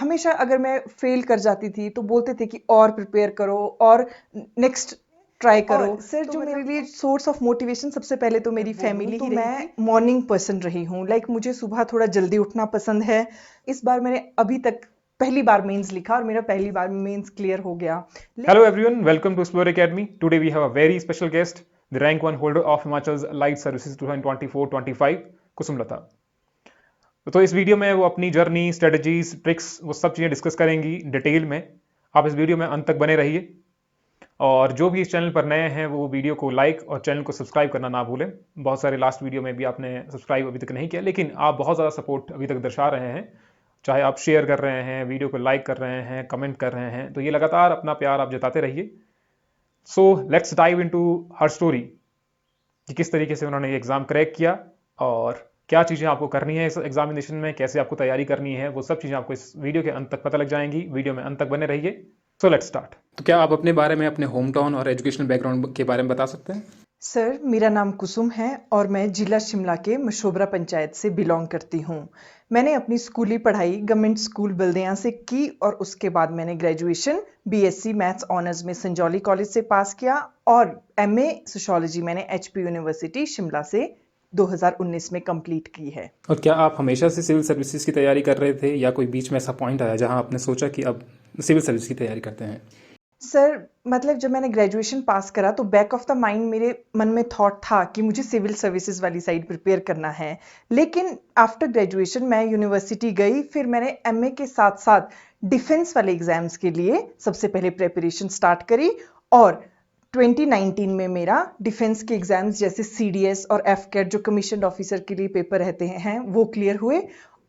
हमेशा अगर मैं फेल कर जाती थी तो बोलते थे कि और प्रिपेयर करो और नेक्स्ट ट्राई करो। और सर तो जो मेरे मतलब लिए सोर्स ऑफ मोटिवेशन सबसे पहले तो मैं मेरी बोलूँ फैमिली तो ही रही मैं थी। मॉर्निंग पर्सन रही हूँ, लाइक मुझे सुबह थोड़ा जल्दी उठना पसंद है। इस बार मैंने अभी तक पहली बार मेंस लिखा और मेरा पहली बार मेंस क्लियर हो गया। Hello everyone, welcome to Explore Academy. Today we have a very special guest, the rank 1 holder of Himachal's Light Services 2024-25, कुसुम लता। तो इस वीडियो में वो अपनी जर्नी, स्ट्रेटजीज, ट्रिक्स, वो सब चीज़ें डिस्कस करेंगी डिटेल में। आप इस वीडियो में अंत तक बने रहिए और जो भी इस चैनल पर नए हैं वो वीडियो को लाइक और चैनल को सब्सक्राइब करना ना भूलें। बहुत सारे लास्ट वीडियो में भी आपने सब्सक्राइब अभी तक नहीं किया, लेकिन आप बहुत ज़्यादा सपोर्ट अभी तक दर्शा रहे हैं। चाहे आप शेयर कर रहे हैं, वीडियो को लाइक कर रहे हैं, कमेंट कर रहे हैं, तो ये लगातार अपना प्यार आप जताते रहिए। So let's dive into her story कि किस तरीके से उन्होंने ये एग्ज़ाम क्रैक किया और क्या चीज़ें आपको करनी है इस एग्जामिनेशन में, कैसे आपको तैयारी करनी है, वो सब चीज़ें आपको इस वीडियो के अंत तक पता लग जाएंगी। वीडियो में अंत तक बने रहिए। So let's start. तो क्या आप अपने बारे में, अपने होम टाउन और एजुकेशनल बैकग्राउंड के बारे में बता सकते हैं? सर, मेरा नाम कुसुम है और मैं जिला शिमला के मशोबरा पंचायत से बिलोंग करती हूँ। मैंने अपनी स्कूली पढ़ाई गवर्नमेंट स्कूल बल्दियाँ से की और उसके बाद मैंने ग्रेजुएशन बीएससी मैथ्स ऑनर्स में संजौली कॉलेज से पास किया और एमए सोशियोलॉजी मैंने एचपी यूनिवर्सिटी शिमला से 2019 में कंप्लीट की है। और क्या आप हमेशा से सिविल सर्विसेज की तैयारी कर रहे थे या कोई बीच में ऐसा पॉइंट आया जहां आपने सोचा कि अब सिविल सर्विस की तैयारी करते हैं? सर, मतलब जब मैंने ग्रेजुएशन पास करा तो बैक ऑफ द माइंड मेरे मन में थॉट था कि मुझे सिविल सर्विसेज वाली साइड प्रिपेयर करना है। लेकिन आफ्टर ग्रेजुएशन मैं यूनिवर्सिटी गई, फिर मैंने एमए के साथ साथ डिफेंस वाले एग्जाम्स के लिए सबसे पहले प्रिपरेशन स्टार्ट करी और 2019 में मेरा डिफेंस के एग्जाम्स जैसे सीडीएस और एफकेट जो कमीशन ऑफिसर के लिए पेपर रहते हैं वो क्लियर हुए।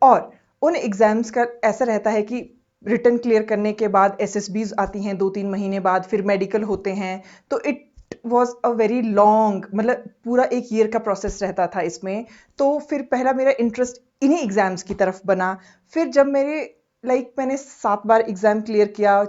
और उन एग्जाम्स का ऐसा रहता है कि रिटर्न क्लियर करने के बाद एसएसबीज आती हैं 2-3 महीने बाद, फिर मेडिकल होते हैं। तो it was a very long, मतलब पूरा एक ईयर का प्रोसेस रहता था इसमें। तो फिर पहला मेरा इंटरेस्ट इन्हीं एग्जाम्स की तरफ बना। फिर जब मेरे मैंने 7 बार एग्जाम क्लियर किया,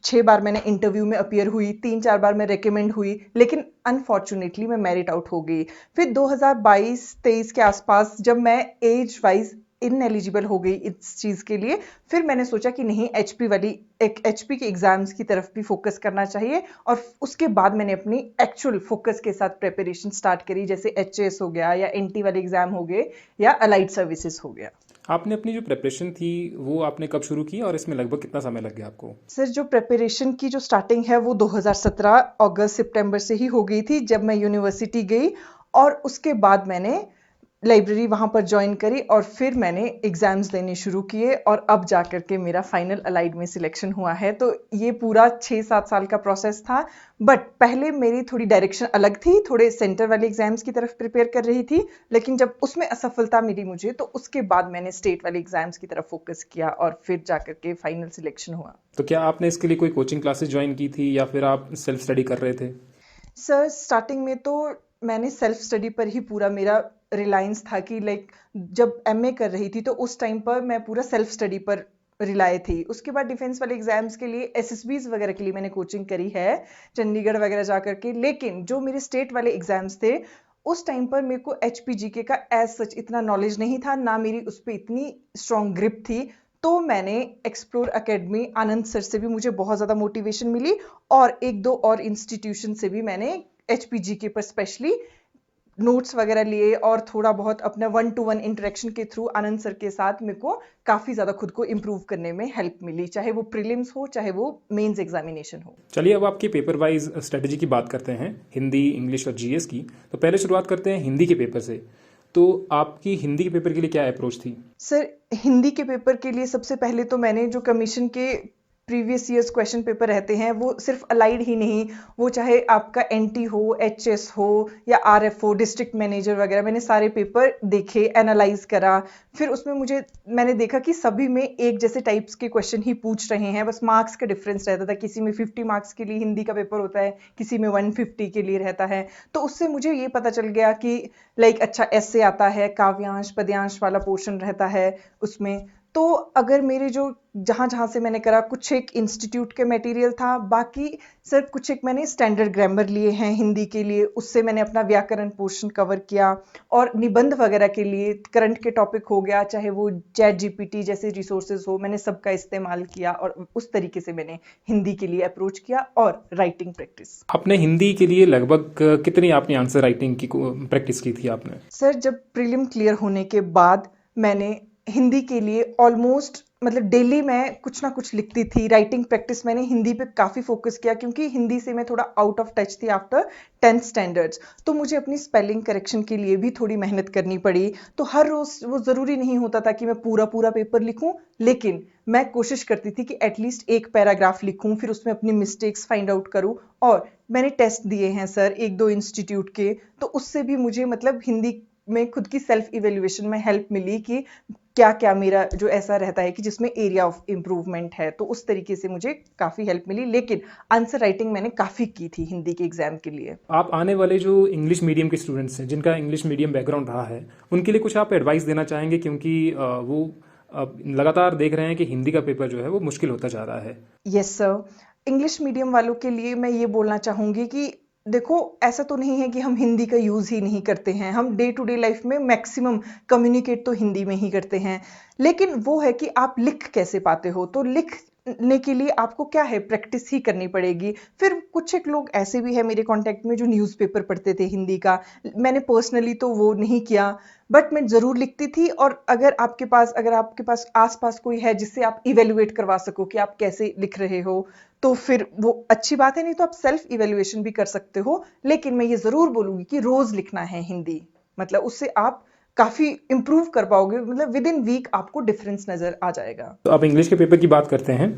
6 बार मैंने इंटरव्यू में अपीयर हुई, 3-4 बार मैं रिकमेंड हुई, लेकिन अनफॉर्चुनेटली मैं मेरिट आउट हो गई। फिर 2022-23 के आसपास जब मैं एज वाइज इनएलिजिबल हो गई इस चीज़ के लिए, फिर मैंने सोचा कि नहीं, एचपी के एग्जाम्स की तरफ भी फोकस करना चाहिए। और उसके बाद मैंने अपनी एक्चुअल फोकस के साथ प्रिपरेशन स्टार्ट करी, जैसे एचएएस हो गया या एनटी वाले एग्जाम हो गए या अलाइड सर्विसेज हो गया। आपने अपनी जो प्रिपरेशन थी वो आपने कब शुरू की और इसमें लगभग कितना समय लग गया आपको? सर, जो प्रिपरेशन की जो स्टार्टिंग है वो 2017 अगस्त सितंबर से ही हो गई थी, जब मैं यूनिवर्सिटी गई और उसके बाद मैंने लाइब्रेरी वहाँ पर ज्वाइन करी और फिर मैंने एग्जाम्स देने शुरू किए और अब जा कर के मेरा फाइनल अलाइड में सिलेक्शन हुआ है। तो ये पूरा 6-7 साल का प्रोसेस था। बट पहले मेरी थोड़ी डायरेक्शन अलग थी, थोड़े सेंटर वाले एग्जाम्स की तरफ प्रिपेयर कर रही थी, लेकिन जब उसमें असफलता मिली मुझे तो उसके बाद मैंने स्टेट वाले एग्जाम्स की तरफ फोकस किया और फिर जा कर के फाइनल सिलेक्शन हुआ। तो क्या आपने इसके लिए कोई कोचिंग क्लासेस ज्वाइन की थी या फिर आप सेल्फ स्टडी कर रहे थे? सर, स्टार्टिंग में तो मैंने सेल्फ स्टडी पर ही पूरा मेरा रिलायंस था कि जब एमए कर रही थी तो उस टाइम पर मैं पूरा सेल्फ स्टडी पर रिलाय थी। उसके बाद डिफेंस वाले एग्जाम्स के लिए एसएसबीज वगैरह के लिए मैंने कोचिंग करी है चंडीगढ़ वगैरह जा करके। लेकिन जो मेरे स्टेट वाले एग्जाम्स थे उस टाइम पर मेरे को एचपीजीके का एज सच इतना नॉलेज नहीं था, ना मेरी उस पर इतनी स्ट्रॉन्ग ग्रिप थी। तो मैंने एक्सप्लोर एकेडमी आनंद सर से भी मुझे बहुत ज़्यादा मोटिवेशन मिली और 1-2 और इंस्टीट्यूशन से भी मैंने एचपीजीके पर स्पेशली नोट्स वगैरह लिए और थोड़ा बहुत अपना 1-to-1 इंटरेक्शन के थ्रू आनंद सर के साथ मेरे को काफ़ी ज़्यादा खुद को इम्प्रूव करने में हेल्प मिली, चाहे वो प्रीलिम्स हो चाहे वो मेंस एग्जामिनेशन हो। चलिए अब आपके पेपर वाइज स्ट्रेटजी की बात करते हैं, हिंदी, इंग्लिश और जीएस की। तो पहले शुरुआत करते हैं हिंदी के पेपर से। तो आपकी हिंदी के पेपर के लिए क्या अप्रोच थी? सर, हिंदी के पेपर के लिए सबसे पहले तो मैंने जो कमीशन के प्रीवियस ईयर्स क्वेश्चन पेपर रहते हैं वो सिर्फ अलाइड ही नहीं, वो चाहे आपका एनटी हो, एचएस हो या आरएफ हो, डिस्ट्रिक्ट मैनेजर वगैरह, मैंने सारे पेपर देखे, एनालाइज करा। फिर उसमें मैंने देखा कि सभी में एक जैसे टाइप्स के क्वेश्चन ही पूछ रहे हैं, बस मार्क्स का डिफरेंस रहता था। किसी में 50 मार्क्स के लिए हिंदी का पेपर होता है, किसी में 150 के लिए रहता है। तो उससे मुझे ये पता चल गया कि अच्छा ऐसे आता है, काव्यांश पद्यांश वाला पोर्शन रहता है उसमें। तो अगर मेरे जो जहाँ जहाँ से मैंने करा, कुछ एक इंस्टीट्यूट के मटेरियल था, बाकी सर कुछ एक मैंने स्टैंडर्ड ग्रामर लिए हैं हिंदी के लिए, उससे मैंने अपना व्याकरण पोर्शन कवर किया। और निबंध वगैरह के लिए करंट के टॉपिक हो गया, चाहे वो चैट जीपीटी जैसे रिसोर्सेज हो, मैंने सबका इस्तेमाल किया और उस तरीके से मैंने हिंदी के लिए अप्रोच किया। और राइटिंग प्रैक्टिस, आपने हिंदी के लिए लगभग कितनी आपने आंसर राइटिंग की प्रैक्टिस की थी आपने? सर जब प्रीलिम क्लियर होने के बाद मैंने हिंदी के लिए ऑलमोस्ट मतलब डेली मैं कुछ ना कुछ लिखती थी। राइटिंग प्रैक्टिस मैंने हिंदी पे काफ़ी फोकस किया, क्योंकि हिंदी से मैं थोड़ा आउट ऑफ टच थी आफ्टर 10th स्टैंडर्ड्स। तो मुझे अपनी स्पेलिंग करेक्शन के लिए भी थोड़ी मेहनत करनी पड़ी। तो हर रोज़ वो ज़रूरी नहीं होता था कि मैं पूरा पूरा पेपर लिखूं, लेकिन मैं कोशिश करती थी कि एटलीस्ट एक पैराग्राफ लिखूं, फिर उसमें अपनी मिस्टेक्स फाइंड आउट करूं। और मैंने टेस्ट दिए हैं सर एक दो इंस्टीट्यूट के, तो उससे भी मुझे मतलब हिंदी में खुद की सेल्फ इवेल्युएशन में हेल्प मिली कि क्या क्या मेरा जो ऐसा रहता है कि जिसमें एरिया ऑफ इम्प्रूवमेंट है। तो उस तरीके से मुझे काफ़ी हेल्प मिली, लेकिन आंसर राइटिंग मैंने काफ़ी की थी हिंदी के एग्जाम के लिए। आप आने वाले जो इंग्लिश मीडियम के स्टूडेंट्स हैं, जिनका इंग्लिश मीडियम बैकग्राउंड रहा है, उनके लिए कुछ आप एडवाइस देना चाहेंगे? क्योंकि वो लगातार देख रहे हैं कि हिंदी का पेपर जो है वो मुश्किल होता जा रहा है। यस सर, इंग्लिश मीडियम वालों के लिए मैं ये बोलना चाहूँगी कि देखो, ऐसा तो नहीं है कि हम हिंदी का यूज़ ही नहीं करते हैं। हम डे टू डे लाइफ में मैक्सिमम कम्युनिकेट तो हिंदी में ही करते हैं, लेकिन वो है कि आप लिख कैसे पाते हो। तो लिखने के लिए आपको क्या है, प्रैक्टिस ही करनी पड़ेगी। फिर कुछ एक लोग ऐसे भी है मेरे कांटेक्ट में जो न्यूज़पेपर पढ़ते थे हिंदी का। मैंने पर्सनली तो वो नहीं किया, बट मैं ज़रूर लिखती थी। और अगर आपके पास आस-पास कोई है जिससे आप इवैल्यूएट करवा सको कि आप कैसे लिख रहे हो, तो फिर वो अच्छी बात है, नहीं तो आप सेल्फ इवैल्यूएशन भी कर सकते हो। लेकिन मैं ये ज़रूर बोलूँगी कि रोज़ लिखना है हिंदी, मतलब उससे आप काफ़ी इम्प्रूव कर पाओगे, मतलब विद इन वीक आपको डिफरेंस नज़र आ जाएगा। तो अब इंग्लिश के पेपर की बात करते हैं।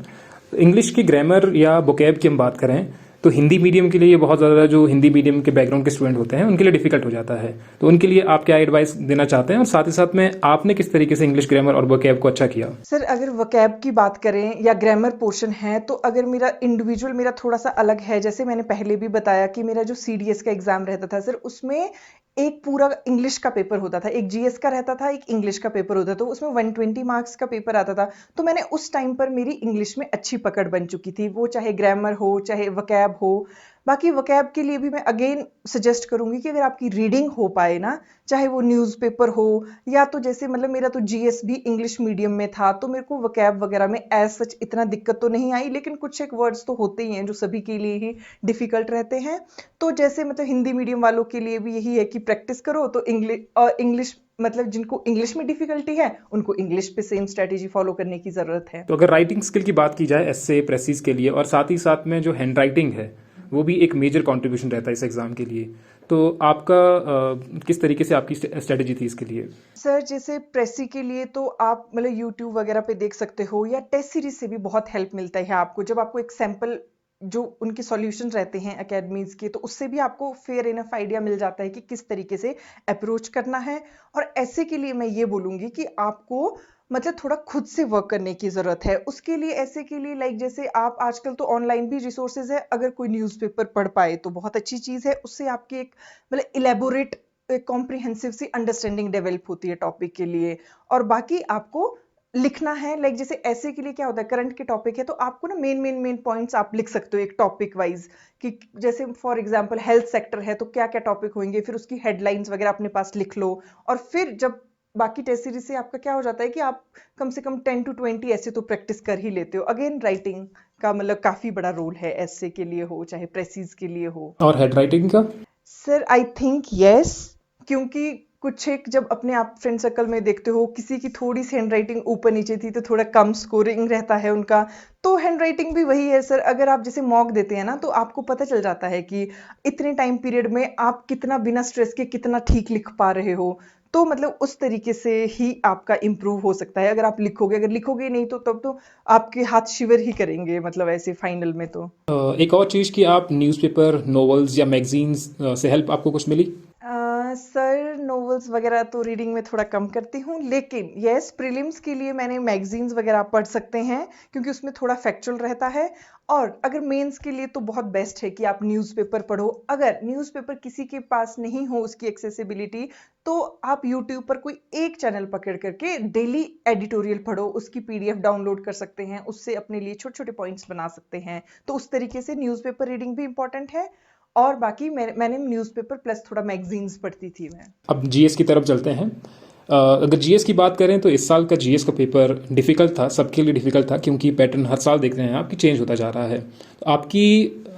तो इंग्लिश की ग्रामर या वोकैब की हम बात करें तो हिंदी मीडियम के लिए ये बहुत ज़्यादा, जो हिंदी मीडियम के बैकग्राउंड के स्टूडेंट होते हैं उनके लिए डिफिकल्ट हो जाता है। तो उनके लिए आप क्या एडवाइस देना चाहते हैं, और साथ ही साथ में आपने किस तरीके से इंग्लिश ग्रामर और वोकैब को अच्छा किया? सर अगर वोकैब की बात करें या ग्रामर पोर्शन है, तो अगर मेरा थोड़ा सा अलग है। जैसे मैंने पहले भी बताया कि मेरा जो सीडीएस का एग्जाम रहता था सर, उसमें एक पूरा इंग्लिश का पेपर होता था, एक जीएस का रहता था, एक इंग्लिश का पेपर होता था। तो उसमें 120 मार्क्स का पेपर आता था। तो मैंने उस टाइम पर मेरी इंग्लिश में अच्छी पकड़ बन चुकी थी, वो चाहे ग्रामर हो चाहे वोकैब हो। बाकी वोकैब के लिए भी मैं अगेन सजेस्ट करूंगी कि अगर आपकी रीडिंग हो पाए ना, चाहे वो न्यूज़पेपर हो या तो जैसे मतलब मेरा तो जीएस भी इंग्लिश मीडियम में था, तो मेरे को वोकैब वगैरह में एज सच इतना दिक्कत तो नहीं आई, लेकिन कुछ एक वर्ड्स तो होते ही हैं जो सभी के लिए ही डिफिकल्ट रहते हैं। तो जैसे मतलब हिंदी मीडियम वालों के लिए भी यही है कि प्रैक्टिस करो। तो इंग्लिश मतलब जिनको इंग्लिश में डिफिकल्टी है, उनको इंग्लिश पे सेम स्ट्रेटेजी फॉलो करने की ज़रूरत है। तो अगर राइटिंग स्किल की बात की जाए एस्से प्रेसिस के लिए, और साथ ही साथ में जो हैंड राइटिंग है वो भी एक मेजर कंट्रीब्यूशन रहता है इस एग्ज़ाम के लिए, तो आपका किस तरीके से आपकी स्ट्रेटजी थी इसके लिए? सर जैसे प्रेसी के लिए तो आप मतलब यूट्यूब वगैरह पे देख सकते हो, या टेस्ट सीरीज से भी बहुत हेल्प मिलता है आपको। जब आपको एक सैंपल जो उनके सॉल्यूशन रहते हैं एकेडमीज के, तो उससे भी आपको फेयर इनफ आइडिया मिल जाता है कि किस तरीके से अप्रोच करना है। और ऐसे के लिए मैं ये बोलूँगी कि आपको मतलब थोड़ा खुद से वर्क करने की ज़रूरत है। उसके लिए ऐसे के लिए लाइक जैसे आप आजकल तो ऑनलाइन भी रिसोर्सेज है, अगर कोई न्यूज़पेपर पढ़ पाए तो बहुत अच्छी चीज़ है। उससे आपकी एक मतलब इलेबोरेट कॉम्प्रिहेंसिव सी अंडरस्टैंडिंग डेवलप होती है टॉपिक के लिए। और बाकी आपको लिखना है, लाइक जैसे ऐसे के लिए क्या होता है, करंट के टॉपिक है तो आपको ना मेन पॉइंट्स आप लिख सकते हो एक टॉपिक वाइज, कि जैसे फॉर एग्जांपल हेल्थ सेक्टर है तो क्या क्या टॉपिक होंगे, फिर उसकी हेडलाइंस वगैरह अपने पास लिख लो। और फिर जब बाकी टेस्ट सीरीज से आपका क्या हो जाता है कि आप कम से कम 10 to 20 ऐसे तो प्रैक्टिस कर ही लेते हो। अगेन राइटिंग का मतलब काफी बड़ा रोल है, ऐसे के लिए हो चाहे प्रेसीज के लिए हो। और हैंड राइटिंग का? सर आई थिंक यस, क्योंकि कुछ एक जब अपने आप फ्रेंड सर्कल में देखते हो किसी की थोड़ी सी हैंडराइटिंग ऊपर नीचे थी तो थोड़ा कम स्कोरिंग रहता है उनका। तो हैंडराइटिंग भी वही है सर, अगर आप जैसे मॉक देते हैं ना, तो आपको पता चल जाता है कि इतने टाइम पीरियड में आप कितना बिना स्ट्रेस के कितना ठीक लिख पा रहे हो। तो मतलब उस तरीके से ही आपका इम्प्रूव हो सकता है। अगर आप लिखोगे, अगर लिखोगे नहीं तो तब तो आपके हाथ शिवर ही करेंगे, मतलब ऐसे फाइनल में तो। एक और चीज़ कि आप न्यूज़पेपर, नॉवेल्स या मैगजीन्स से हेल्प आपको कुछ मिली? सर नॉवेल्स वगैरह तो रीडिंग में थोड़ा कम करती हूँ, लेकिन यस प्रीलिम्स के लिए मैंने मैगजीन्स वगैरह पढ़ सकते हैं क्योंकि उसमें थोड़ा फैक्चुअल रहता है। और अगर मेंस के लिए तो बहुत बेस्ट है कि आप न्यूज़पेपर पढ़ो। अगर न्यूज़पेपर किसी के पास नहीं हो उसकी एक्सेसिबिलिटी, तो आप यूट्यूब पर कोई एक चैनल पकड़ करके डेली एडिटोरियल पढ़ो, उसकी पीडीएफ डाउनलोड कर सकते हैं, उससे अपने लिए छोटे छोटे पॉइंट्स बना सकते हैं। तो उस तरीके से न्यूज़पेपर रीडिंग भी इंपॉर्टेंट है। और बाकी मैंने न्यूज़पेपर प्लस थोड़ा मैगजीन्स पढ़ती थी मैं। अब जीएस की तरफ चलते हैं। अगर जीएस की बात करें तो इस साल का जीएस का पेपर डिफ़िकल्ट था, सबके लिए डिफ़िकल्ट था क्योंकि पैटर्न हर साल देख रहे हैं आपकी चेंज होता जा रहा है। तो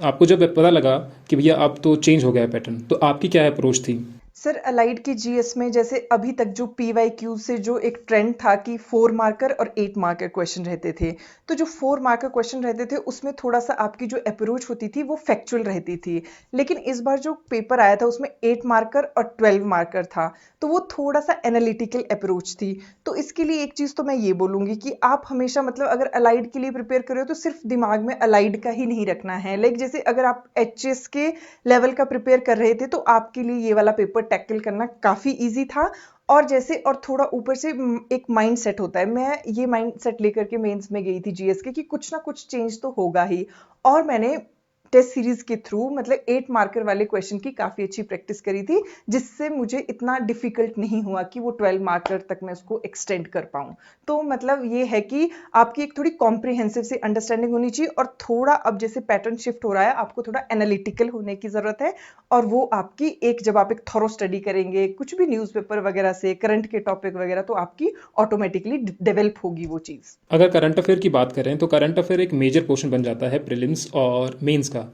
आपको जब पता लगा कि भैया अब तो चेंज हो गया है पैटर्न, तो आपकी क्या अप्रोच थी? सर अलाइड की जीएस में जैसे अभी तक जो पीवाईक्यू से जो एक ट्रेंड था कि 4 मार्कर और 8 मार्कर क्वेश्चन रहते थे, तो जो 4 मार्कर क्वेश्चन रहते थे उसमें थोड़ा सा आपकी जो अप्रोच होती थी वो फैक्चुअल रहती थी। लेकिन इस बार जो पेपर आया था उसमें 8 मार्कर और 12 मार्कर था, तो वो थोड़ा सा एनालिटिकल अप्रोच थी। तो इसके लिए एक चीज़ तो मैं ये बोलूँगी कि आप हमेशा मतलब अगर अलाइड के लिए प्रिपेयर कर रहे हो तो सिर्फ दिमाग में अलाइड का ही नहीं रखना है। लाइक जैसे अगर आप एचएस के लेवल का प्रिपेयर कर रहे थे तो आपके लिए ये वाला पेपर टैकल करना काफ़ी ईजी था। और जैसे और थोड़ा ऊपर से एक माइंड सेट होता है, मैं ये माइंड सेट लेकर के मेंस में गई थी जीएस के कि कुछ ना कुछ चेंज तो होगा ही। और मैंने टेस्ट सीरीज के थ्रू मतलब 8 मार्कर वाले क्वेश्चन की काफ़ी अच्छी प्रैक्टिस करी थी, जिससे मुझे इतना डिफिकल्ट नहीं हुआ कि वो 12 मार्कर तक मैं उसको एक्सटेंड कर पाऊँ। तो मतलब ये है कि आपकी एक थोड़ी कॉम्प्रिहेंसिव से अंडरस्टैंडिंग होनी चाहिए, और थोड़ा अब जैसे पैटर्न शिफ्ट हो रहा है आपको थोड़ा एनालिटिकल होने की ज़रूरत है। और वो आपकी एक जब आप एक थॉरो स्टडी करेंगे कुछ भी न्यूज़पेपर वगैरह से करंट के टॉपिक वगैरह, तो आपकी ऑटोमेटिकली डेवलप होगी वो चीज़। अगर करंट अफेयर की बात करें तो करंट अफेयर एक मेजर पोर्शन बन जाता है प्रीलिम्स और मेंस का।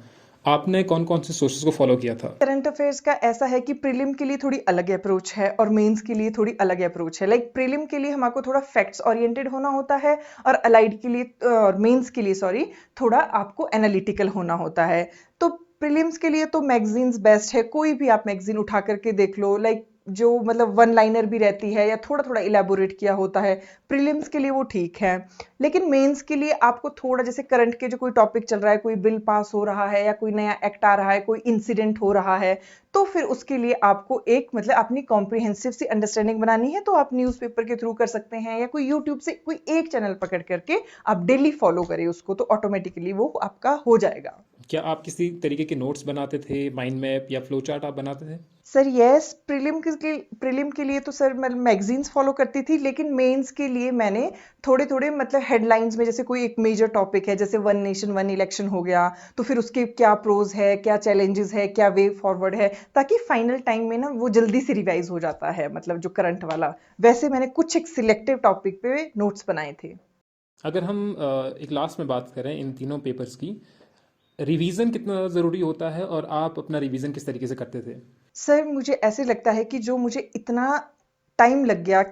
आपने कौन कौन से सोर्सेज को फॉलो किया था? करंट अफेयर्स का ऐसा है कि प्रीलिम के लिए थोड़ी अलग अप्रोच है और मेंस के लिए थोड़ी अलग अप्रोच है। लाइक प्रीलिम के लिए हमारे थोड़ा फैक्ट्स ओरिएंटेड होना होता है, और अलाइड के लिए और मेंस के लिए सॉरी थोड़ा आपको एनालिटिकल होना होता है। तो प्रीलिम्स के लिए तो मैगजीन्स बेस्ट है, कोई भी आप मैगजीन उठा करके देख लो। लाइक जो मतलब वन लाइनर भी रहती है या थोड़ा थोड़ा इलेबोरेट किया होता है, प्रीलिम्स के लिए वो ठीक है। लेकिन मेंस के लिए आपको थोड़ा जैसे करंट के जो कोई टॉपिक चल रहा है, कोई बिल पास हो रहा है या कोई नया एक्ट आ रहा है, कोई इंसिडेंट हो रहा है, तो फिर उसके लिए आपको एक मतलब अपनी कॉम्प्रिहेंसिव सी अंडरस्टैंडिंग बनानी है। तो आप न्यूज़पेपर के थ्रू कर सकते हैं या कोई यूट्यूब से कोई एक चैनल पकड़ करके आप डेली फॉलो करें उसको, तो ऑटोमेटिकली वो आपका हो जाएगा। क्या आप किसी तरीके के नोट्स बनाते थे, माइंड मैप या फ्लो चार्ट आप बनाते थे? सर यस, प्रीलिम के लिए तो सर मैं मैगजीन्स फॉलो करती थी, लेकिन मेंस के लिए मैंने थोड़े थोड़े मतलब हेडलाइंस में जैसे कोई एक मेजर टॉपिक है जैसे वन नेशन वन इलेक्शन हो गया, तो फिर उसके क्या प्रोज है, क्या चैलेंजेस है, क्या वे फॉरवर्ड है, ताकि फाइनल टाइम में ना वो जल्दी से रिवाइज हो जाता है, मतलब जो करंट वाला। वैसे मैंने कुछ एक सिलेक्टिव टॉपिक पे नोट्स बनाए थे। अगर हम एक लास्ट में बात करें इन तीनों पेपर्स की, रिवीजन कितना ज़रूरी होता है और आप अपना रिवीजन किस तरीके से करते थे? सर मुझे ऐसे लगता है कि जो मुझे इतना टाइम लग गया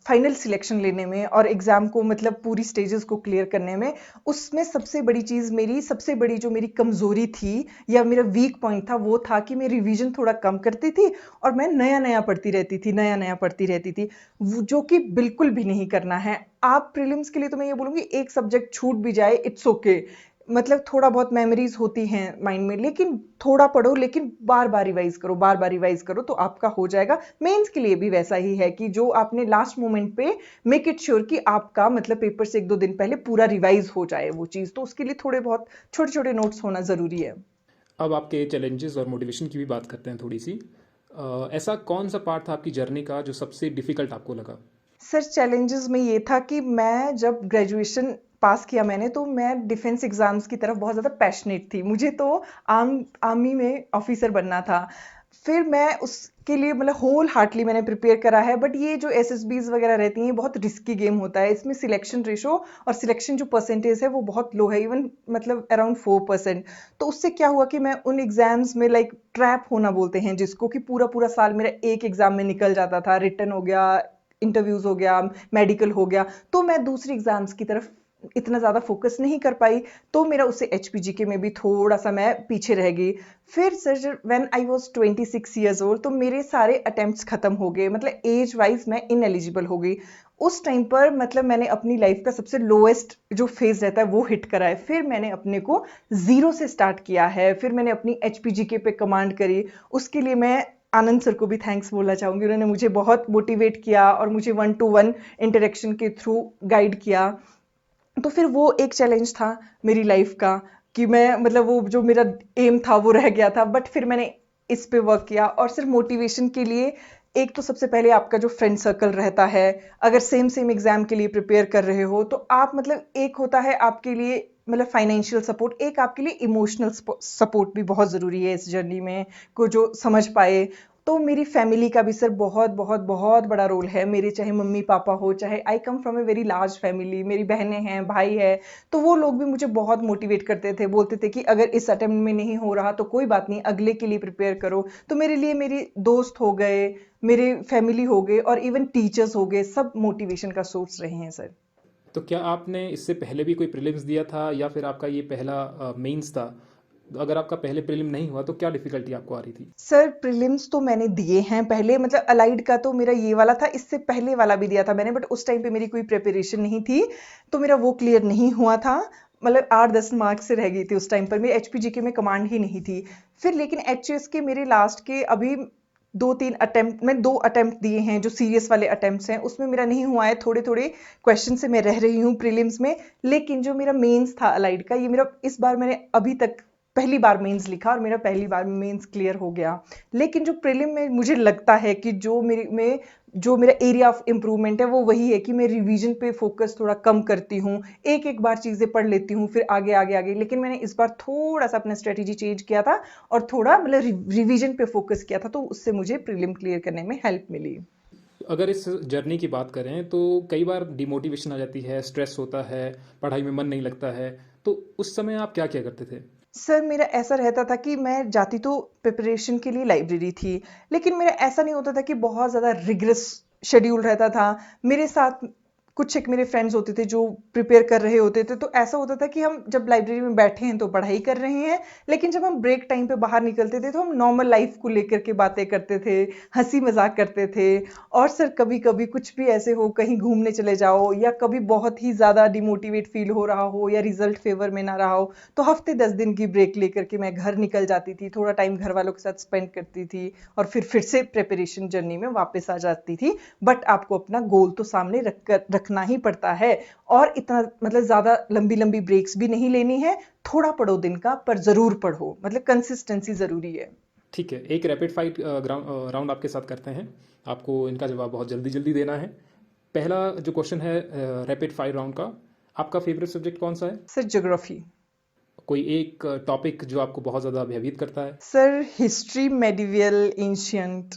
फाइनल सिलेक्शन लेने में और एग्जाम को मतलब पूरी स्टेजेस को क्लियर करने में, उसमें सबसे बड़ी चीज़ मेरी सबसे बड़ी जो मेरी कमज़ोरी थी या मेरा वीक पॉइंट था वो था कि मैं रिवीजन थोड़ा कम करती थी और मैं नया नया पढ़ती रहती थी, नया नया पढ़ती रहती थी, जो कि बिल्कुल भी नहीं करना है। आप प्रीलिम्स के लिए तो मैं ये बोलूँगी एक सब्जेक्ट छूट भी जाए इट्स ओके, मतलब थोड़ा बहुत मेमोरीज होती हैं माइंड में, लेकिन थोड़ा पढ़ो, लेकिन बार बार रिवाइज करो, बार बार रिवाइज करो, तो आपका हो जाएगा। मेंस के लिए भी वैसा ही है कि जो आपने लास्ट मोमेंट पे मेक इट श्योर कि आपका मतलब पेपर से 1-2 दिन पहले पूरा रिवाइज हो जाए वो चीज़, तो उसके लिए थोड़े बहुत छोटे छोटे नोट्स होना ज़रूरी है। अब आपके चैलेंजेस और मोटिवेशन की भी बात करते हैं थोड़ी सी। ऐसा कौन सा पार्ट था आपकी जर्नी का जो सबसे डिफ़िकल्ट आपको लगा? सर चैलेंजेस में ये था कि मैं जब ग्रेजुएशन पास किया मैंने, तो मैं डिफेंस एग्जाम्स की तरफ बहुत ज़्यादा पैशनेट थी, मुझे तो आर्मी में ऑफिसर बनना था। फिर मैं उसके लिए मतलब होल हार्टली मैंने प्रिपेयर करा है, बट ये जो एसएसबीज वगैरह रहती हैं बहुत रिस्की गेम होता है, इसमें सिलेक्शन रेशो और सिलेक्शन जो परसेंटेज है वो बहुत लो है, इवन मतलब अराउंड 4%। तो उससे क्या हुआ कि मैं उन एग्जाम्स में लाइक ट्रैप होना बोलते हैं जिसको, कि पूरा पूरा साल मेरा एक एग्जाम में निकल जाता था, रिटन हो गया, इंटरव्यूज हो गया, मेडिकल हो गया, तो मैं दूसरी एग्जाम्स की तरफ इतना ज़्यादा फोकस नहीं कर पाई, तो मेरा उससे एचपीजीके में भी थोड़ा सा मैं पीछे रह गई। फिर sir when I was 26 years old, तो मेरे सारे अटेम्प्ट्स खत्म हो गए, मतलब एज वाइज मैं इनएलिजिबल हो गई। उस टाइम पर मतलब मैंने अपनी लाइफ का सबसे लोएस्ट जो फेज रहता है वो हिट करा है। फिर मैंने अपने को जीरो से स्टार्ट किया है, फिर मैंने अपनी एचपीजीके पे कमांड करी, उसके लिए मैं आनंद सर को भी थैंक्स बोलना चाहूँगी। उन्होंने मुझे बहुत मोटिवेट किया और मुझे 1 टू 1 इंटरेक्शन के थ्रू गाइड किया। तो फिर वो एक चैलेंज था मेरी लाइफ का कि मैं मतलब वो जो मेरा एम था वो रह गया था, बट फिर मैंने इस पे वर्क किया। और सिर्फ मोटिवेशन के लिए एक तो सबसे पहले आपका जो फ्रेंड सर्कल रहता है, अगर सेम सेम एग्जाम के लिए प्रिपेयर कर रहे हो तो आप मतलब एक होता है आपके लिए मतलब फाइनेंशियल सपोर्ट, एक आपके लिए इमोशनल सपोर्ट भी बहुत ज़रूरी है इस जर्नी में, को जो समझ पाए। तो मेरी फैमिली का भी सर बहुत बहुत बहुत बड़ा रोल है। मेरे चाहे मम्मी पापा हो, चाहे I come from a very large family, मेरी बहनें हैं, भाई है, तो वो लोग भी मुझे बहुत मोटिवेट करते थे, बोलते थे कि अगर इस अटेम्प्ट में नहीं हो रहा तो कोई बात नहीं, अगले के लिए प्रिपेयर करो। तो मेरे लिए मेरी दोस्त हो गए, मेरे फैमिली हो गए और इवन टीचर्स हो गए, सब मोटिवेशन का सोर्स रहे हैं सर। तो क्या आपने इससे पहले भी कोई प्रीलिम्स दिया था या फिर आपका ये पहला मेंस था? तो अगर आपका पहले प्रीलिम नहीं हुआ तो क्या डिफिकल्टी आपको आ रही थी? सर प्रीलिम्स तो मैंने दिए हैं पहले, मतलब अलाइड का तो मेरा ये वाला था, इससे पहले वाला भी दिया था मैंने, बट उस टाइम पे मेरी कोई प्रिपरेशन नहीं थी तो मेरा वो क्लियर नहीं हुआ था। मतलब 8-10 मार्क्स से रह गई थी उस टाइम पर, मेरी एचपीजीके में कमांड ही नहीं थी। फिर लेकिन एचएस के मेरे लास्ट के अभी 2-3 अटेम्प्ट, मैं 2 अटेम्प्ट दिए हैं जो सीरियस वाले अटेम्प्ट्स हैं, उसमें मेरा नहीं हुआ है, थोड़े थोड़े क्वेश्चन से मैं रह रही हूँ प्रीलिम्स में। लेकिन जो मेरा मेंस था अलाइड का, ये मेरा इस बार मैंने अभी तक पहली बार मेंस लिखा और मेरा पहली बार मेंस क्लियर हो गया। लेकिन जो प्रीलिम में मुझे लगता है कि जो मेरा एरिया ऑफ इम्प्रूवमेंट है वो वही है कि मैं रिवीजन पे फोकस थोड़ा कम करती हूँ, एक एक बार चीज़ें पढ़ लेती हूँ फिर आगे आगे आगे। लेकिन मैंने इस बार थोड़ा सा अपना स्ट्रेटेजी चेंज किया था और थोड़ा मतलब रिवीजन पे फोकस किया था, तो उससे मुझे प्रीलिम क्लियर करने में हेल्प मिली। अगर इस जर्नी की बात करें तो कई बार डिमोटिवेशन आ जाती है, स्ट्रेस होता है, पढ़ाई में मन नहीं लगता है, तो उस समय आप क्या क्या करते थे? सर मेरा ऐसा रहता था कि मैं जाती तो प्रिपरेशन के लिए लाइब्रेरी थी, लेकिन मेरा ऐसा नहीं होता था कि बहुत ज़्यादा रिग्रेस शेड्यूल रहता था। मेरे साथ कुछ एक मेरे फ्रेंड्स होते थे जो प्रिपेयर कर रहे होते थे, तो ऐसा होता था कि हम जब लाइब्रेरी में बैठे हैं तो पढ़ाई कर रहे हैं, लेकिन जब हम ब्रेक टाइम पे बाहर निकलते थे तो हम नॉर्मल लाइफ को लेकर के बातें करते थे, हंसी मजाक करते थे। और सर कभी कभी कुछ भी ऐसे हो, कहीं घूमने चले जाओ या कभी बहुत ही ज़्यादा डिमोटिवेट फील हो रहा हो या रिजल्ट फेवर में ना रहा हो, तो हफ्ते 10 दिन की ब्रेक लेकर के मैं घर निकल जाती थी, थोड़ा टाइम घर वालों के साथ स्पेंड करती थी और फिर से प्रिपरेशन जर्नी में वापस आ जाती थी। बट आपको अपना गोल तो सामने रखना ही पड़ता है, और इतना मतलब ज़्यादा लंबी लंबी ब्रेक्स भी नहीं लेनी है। थोड़ा पढ़ो दिन का, पर ज़रूर पढ़ो, मतलब कंसिस्टेंसी ज़रूरी है। ठीक है, एक रैपिड फाइट राउंड आपके साथ करते हैं। आपको इनका जवाब बहुत जल्दी जल्दी देना है। पहला जो क्वेश्चन है रैपिड फाइर राउंड का, आपका फेवरेट सब्जेक्ट कौन सा है? Sir geography. कोई एक टॉपिक जो आपको बहुत ज़्यादा भयभीत करता है? Sir history, medieval, ancient.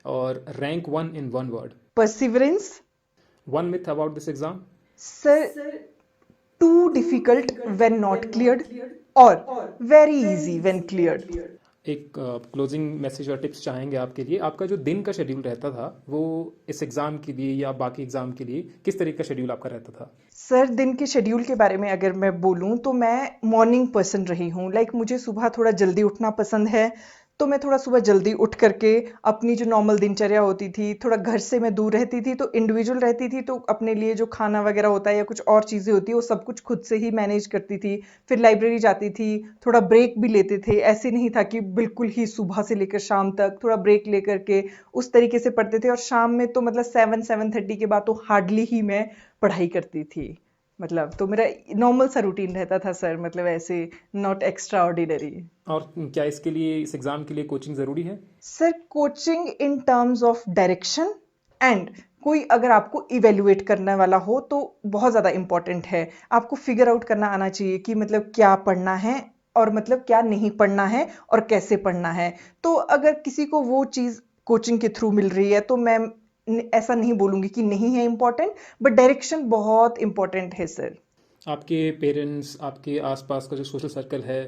और rank one in one word. Perseverance. One myth about this exam. Sir too difficult when not cleared और वेरी इजी व्हेन क्लियर्ड। एक क्लोजिंग मैसेज और टिप्स चाहेंगे आपके लिए। आपका जो दिन का शेड्यूल रहता था वो इस एग्ज़ाम के लिए या बाकी एग्ज़ाम के लिए किस तरीके का शेड्यूल आपका रहता था? सर दिन के शेड्यूल के बारे में अगर मैं बोलूं तो मैं मॉर्निंग पर्सन रही हूं, लाइक मुझे सुबह थोड़ा जल्दी उठना पसंद है। तो मैं थोड़ा सुबह जल्दी उठ करके अपनी जो नॉर्मल दिनचर्या होती थी, थोड़ा घर से मैं दूर रहती थी तो इंडिविजुअल रहती थी, तो अपने लिए जो खाना वगैरह होता है या कुछ और चीज़ें होती है वो सब कुछ खुद से ही मैनेज करती थी। फिर लाइब्रेरी जाती थी, थोड़ा ब्रेक भी लेते थे, ऐसे नहीं था कि बिल्कुल ही सुबह से लेकर शाम तक, थोड़ा ब्रेक लेकर के उस तरीके से पढ़ते थे। और शाम में तो मतलब 7-7:30 के बाद तो हार्डली ही मैं पढ़ाई करती थी। मतलब तो मेरा नॉर्मल सा रूटीन रहता था सर, मतलब ऐसे नॉट एक्स्ट्रा ऑर्डिनरी। और क्या इसके लिए, इस एग्ज़ाम के लिए कोचिंग ज़रूरी है? Sir coaching in terms of direction and कोई अगर आपको इवेल्युएट करने वाला हो तो बहुत ज़्यादा इंपॉर्टेंट है। आपको फिगर आउट करना आना चाहिए कि मतलब क्या पढ़ना है और मतलब क्या नहीं पढ़ना है और कैसे पढ़ना है। तो अगर किसी को वो चीज़ कोचिंग के थ्रू मिल रही है तो मैं ऐसा नहीं बोलूँगी कि नहीं है इम्पॉर्टेंट, बट डायरेक्शन बहुत इम्पॉर्टेंट है सर। आपके पेरेंट्स, आपके आसपास का जो सोशल सर्कल है,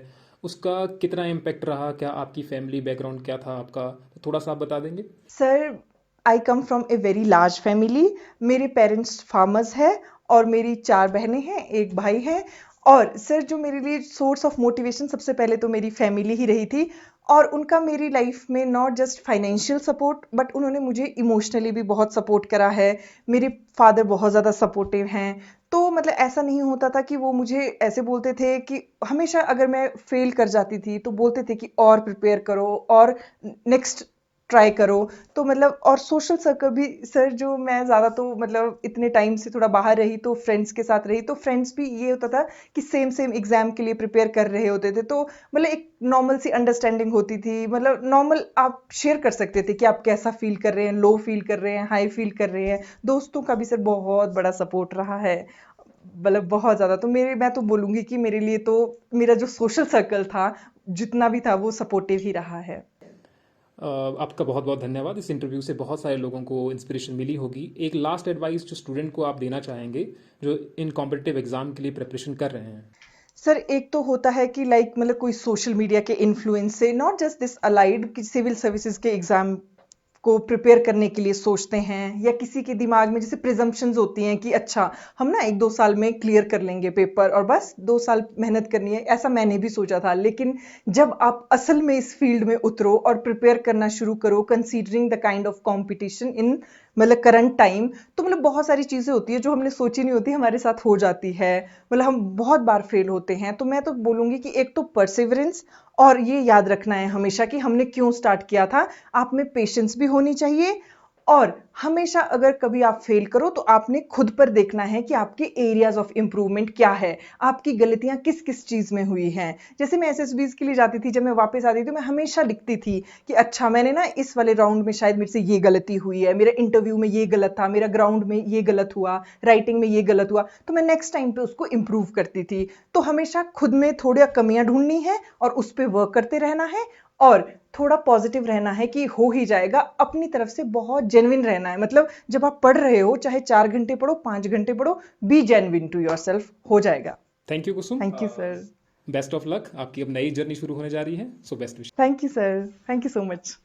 उसका कितना इम्पैक्ट रहा? क्या आपकी फैमिली बैकग्राउंड क्या था आपका? तो थोड़ा सा आप बता देंगे? Sir I come from a very large family. मेरे पेरेंट्स फार्मर्स हैं और मेरी 4 बहनें हैं, 1 भाई है। और सर जो मेरे लिए सोर्स ऑफ मोटिवेशन सबसे पहले तो मेरी फैमिली ही रही थी, और उनका मेरी लाइफ में not just financial support but उन्होंने मुझे इमोशनली भी बहुत सपोर्ट करा है। मेरे फादर बहुत ज़्यादा सपोर्टिव हैं। तो मतलब ऐसा नहीं होता था कि वो मुझे ऐसे बोलते थे कि हमेशा अगर मैं फेल कर जाती थी तो बोलते थे कि और प्रिपेयर करो और नेक्स्ट ट्राई करो। तो मतलब और सोशल सर्कल भी सर, जो मैं ज़्यादा तो मतलब इतने टाइम से थोड़ा बाहर रही तो फ्रेंड्स के साथ रही, तो फ्रेंड्स भी ये होता था कि सेम सेम एग्जाम के लिए प्रिपेयर कर रहे होते थे, तो मतलब एक नॉर्मल सी अंडरस्टैंडिंग होती थी, मतलब नॉर्मल आप शेयर कर सकते थे कि आप कैसा फील कर रहे हैं, लो फील कर रहे हैं, हाई फील कर रहे हैं। दोस्तों का भी सर बहुत बड़ा सपोर्ट रहा है, मतलब बहुत ज़्यादा। तो मेरे मैं तो बोलूँगी कि मेरे लिए तो मेरा जो सोशल सर्कल था, जितना भी था, वो सपोर्टिव ही रहा है। आपका बहुत बहुत धन्यवाद। इस इंटरव्यू से बहुत सारे लोगों को इंस्पिरेशन मिली होगी। एक लास्ट एडवाइस जो स्टूडेंट को आप देना चाहेंगे जो इन कॉम्पिटिटिव एग्जाम के लिए प्रिपरेशन कर रहे हैं। सर एक तो होता है कि लाइक मतलब कोई सोशल मीडिया के इन्फ्लुएंस से, नॉट जस्ट दिस अलाइड, कि सिविल सर्विसेज के एग्जाम को प्रिपेयर करने के लिए सोचते हैं, या किसी के दिमाग में जैसे प्रिजम्पशंस होती हैं कि अच्छा हम ना 1-2 साल में क्लियर कर लेंगे पेपर और बस 2 साल मेहनत करनी है। ऐसा मैंने भी सोचा था, लेकिन जब आप असल में इस फील्ड में उतरो और प्रिपेयर करना शुरू करो, considering the kind of competition in मतलब करंट टाइम, तो मतलब बहुत सारी चीज़ें होती है जो हमने सोची नहीं होती, हमारे साथ हो जाती है। मतलब हम बहुत बार फेल होते हैं। तो मैं तो बोलूँगी कि एक तो परसिवरेंस, और ये याद रखना है हमेशा कि हमने क्यों स्टार्ट किया था। आप में पेशेंस भी होनी चाहिए, और हमेशा अगर कभी आप फेल करो तो आपने खुद पर देखना है कि आपके एरियाज ऑफ इम्प्रूवमेंट क्या है, आपकी गलतियां किस किस चीज़ में हुई हैं। जैसे मैं एसएसबीज के लिए जाती थी, जब मैं वापस आती थी तो मैं हमेशा लिखती थी कि अच्छा मैंने ना इस वाले राउंड में शायद मेरे से ये गलती हुई है, मेरा इंटरव्यू में ये गलत था, मेरा ग्राउंड में ये गलत हुआ, राइटिंग में ये गलत हुआ, तो मैं नेक्स्ट टाइम पे उसको इम्प्रूव करती थी। तो हमेशा खुद में थोड़ी कमियां ढूंढनी है और उस पर वर्क करते रहना है, और थोड़ा पॉजिटिव रहना है कि हो ही जाएगा। अपनी तरफ से बहुत जेन्युइन रहना है, मतलब जब आप पढ़ रहे हो चाहे 4 घंटे पढ़ो, 5 घंटे पढ़ो, be genuine to yourself, हो जाएगा। Thank you Kusum. Thank you sir. Best of luck. आपकी अब नई जर्नी शुरू होने जा रही है, so best wish. Thank you sir. Thank you so much.